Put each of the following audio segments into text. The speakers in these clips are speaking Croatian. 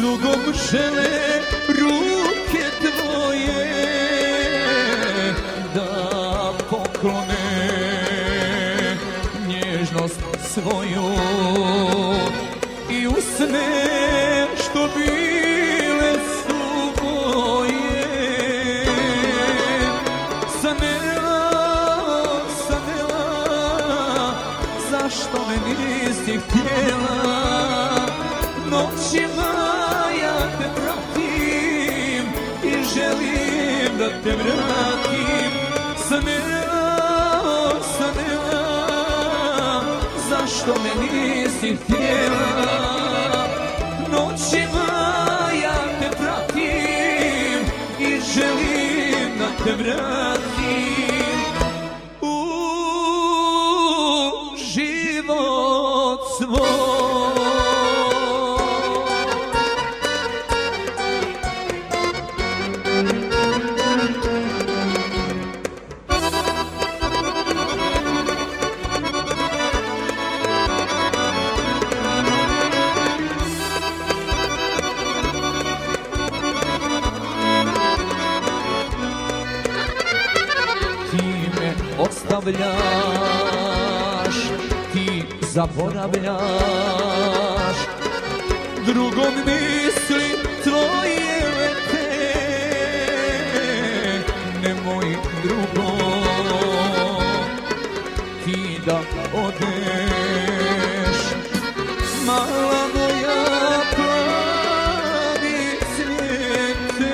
Drugom žele ruke tvoje da poklone nježnost svoju i usne što bile su moje. Sanela, zašto me nisi htjela? Noćima ja te pratim i želim da te vratim. Sanela, zašto me nisi htjela? Noćima ja te pratim i želim da te vratim u život svoj. Ostavljaš, ti zaboravljaš, drugom misli tvoje lete. Nemoj drugom ti da odeš, mala moja plavi cvijete.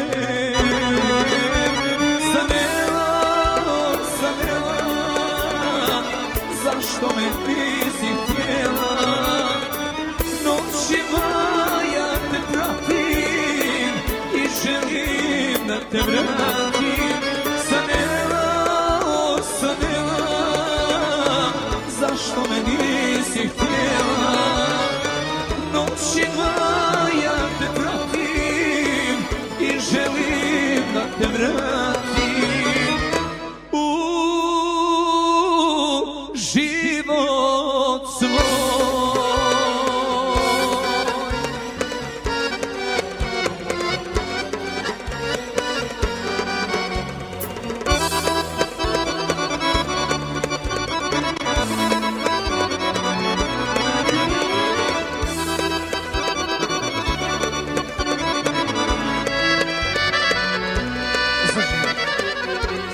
Zašto me nisi htjela? Noćima ja te pratim i želim da te vratim. Sanela, zašto me nisi htjela? Noćima ja te pratim i želim da te vratim u život svoj.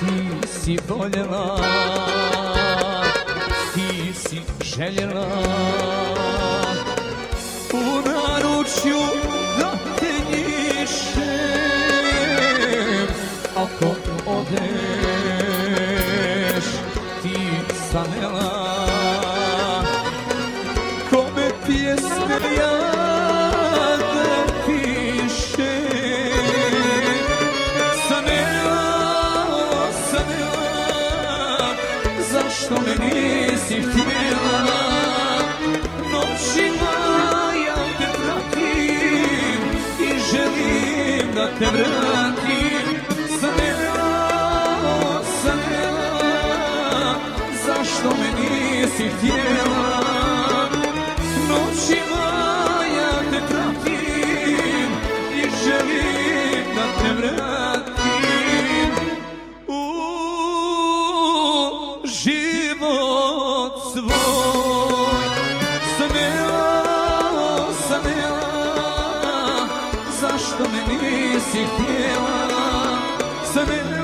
Ti si voljela, ti si željela u naručju da te njišem. Ako odeš, ti sanela, kome pjesme ja da pišem. Zašto me nisi htjela? Noćima ja te pratim i želim da te vratim. Sanela, zašto me nisi htjela? Noćima ja te pratim i želim da te vratim život svoj. Sanela, zašto me nisi htjela? Sanela,